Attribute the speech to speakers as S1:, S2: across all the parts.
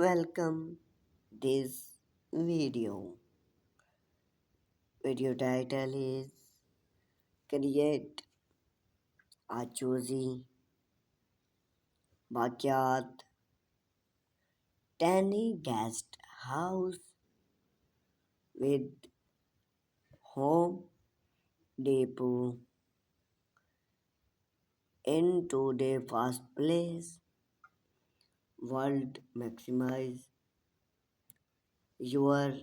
S1: Welcome this video. Video title is Create a Choosy Backyard Tiny Guest House with Home Depot in today's fast place world. Maximize your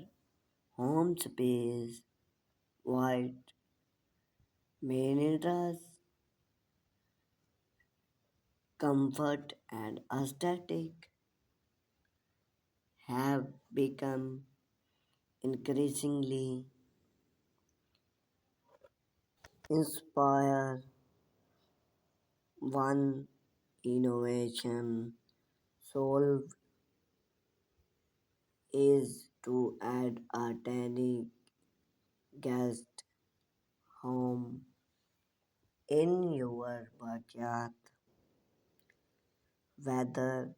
S1: home space, wide maintenance, comfort, and aesthetic have become increasingly inspire one innovation solve is to add a tiny guest home in your backyard, whether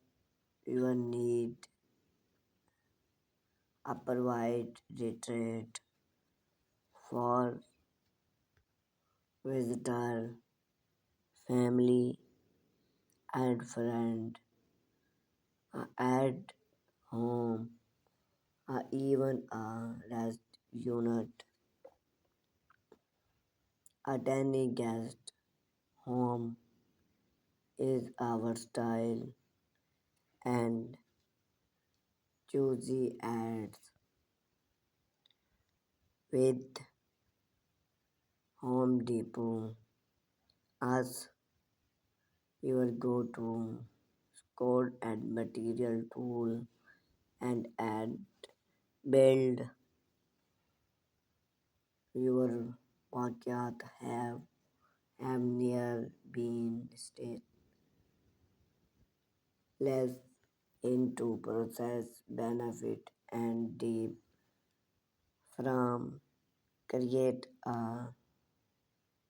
S1: you need a private retreat for visitor, family, and friend, at home, or even a rest unit. A tiny guest home is our style and choosy ads with Home Depot as your go-to score and material tool and add build your backyard have near been stateless into process benefit and deep from create a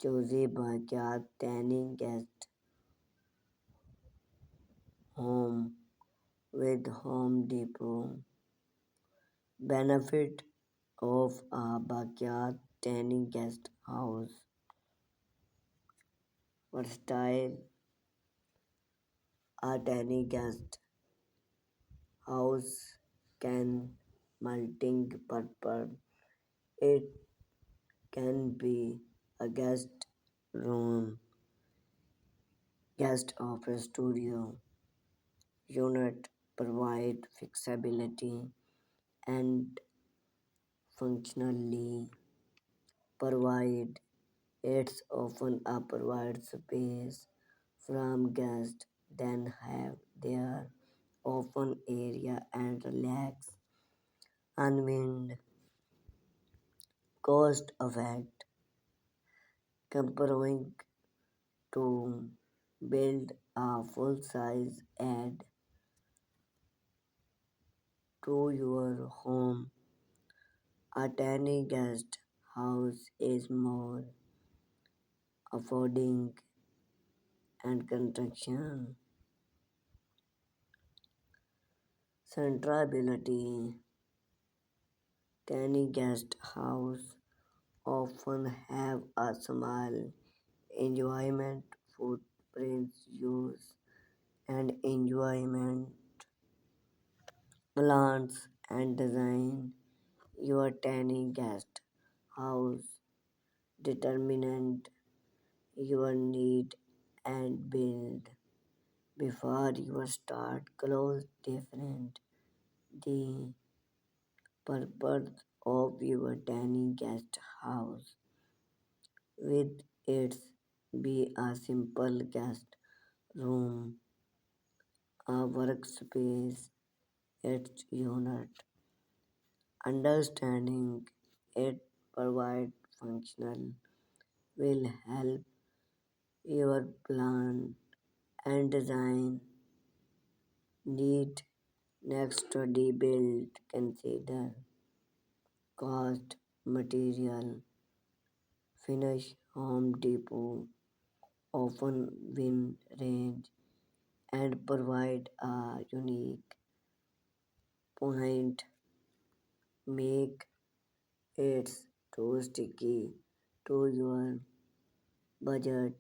S1: choosy backyard tiny guest home with Home Depot. Benefit of a backyard tiny guest house. Versatile, a tiny guest house can multi-purpose. It can be a guest room, guest office studio, unit, provide flexibility and functionally provide. It's often a private space from guests then have their open area and relax, unwind, cost effect, comparing to build a full-size add to your home. A tiny guest house is more affording and construction. Centrability. Tiny guest house often have a small enjoyment footprints use and enjoyment plans and design your tiny guest house determinant your need and build before you start close different the purpose of your tiny guest house with its be a simple guest room, a workspace, its unit. Understanding it provide functional will help your plan and design need next study build consider cost material finish Home Depot often win range and provide a unique point make it too sticky to your budget.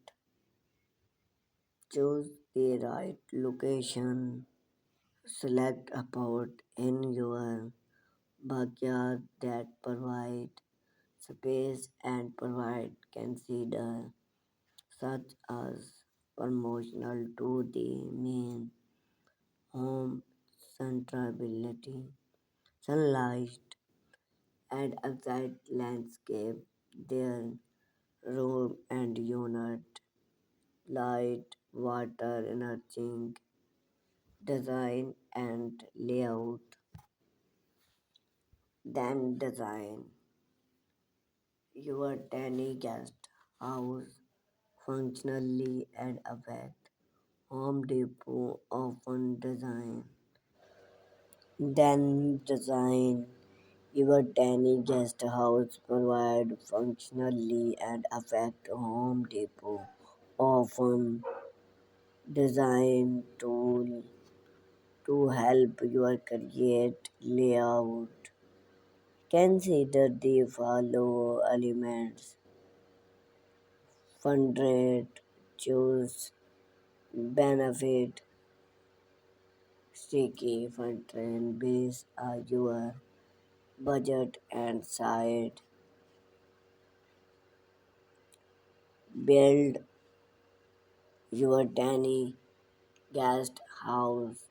S1: Choose the right location. Select a pot in your backyard that provide space and provide consider such as promotional to the main home centrability, sunlight and outside landscape, their room and unit, light, water, energy, design and layout, then design your tiny guest house functionally and effect. Home Depot often design your tiny guest house provide functionally and effect. Home Depot often design tool to help you create layout. Consider the follow elements. Fund rate, choose benefit, sticky fund trend based on your budget and site. Build your tiny guest house.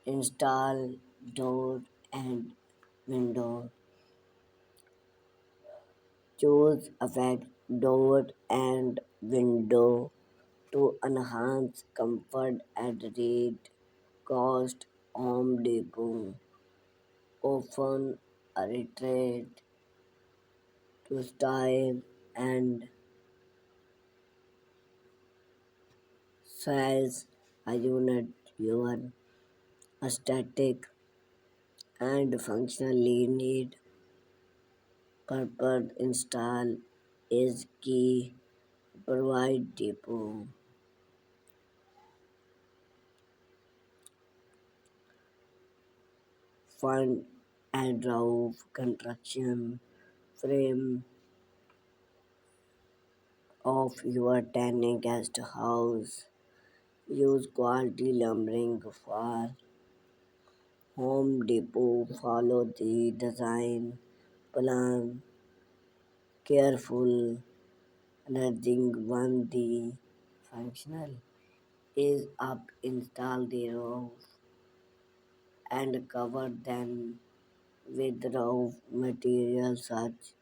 S1: Install door and window. Choose effect door and window to enhance comfort at read cost. Home Depot often retreat to style and size a unit your aesthetic and functionally need purpose. Install is key. Provide depot fund and roof construction frame of your tiny guest house. Use quality lumbering for Home Depot. Follow the design plan careful. Nudging when the functional is up. Install the roof and cover them with roof material such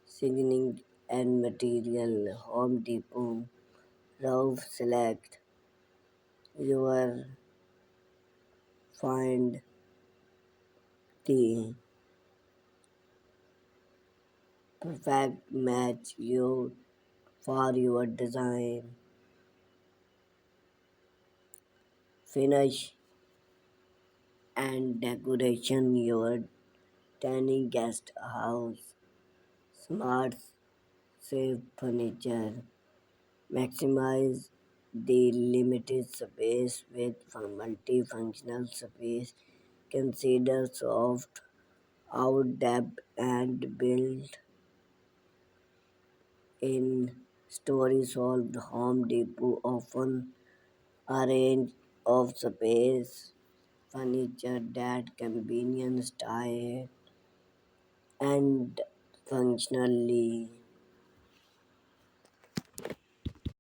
S1: signing and material. Home Depot roof select your find the perfect match you for your design. Finish and decoration your tiny guest house. Smart safe furniture. Maximize the limited space with multifunctional space. Consider soft out depth and built in story solved. Home Depot often arrange of space furniture that convenient style and functionally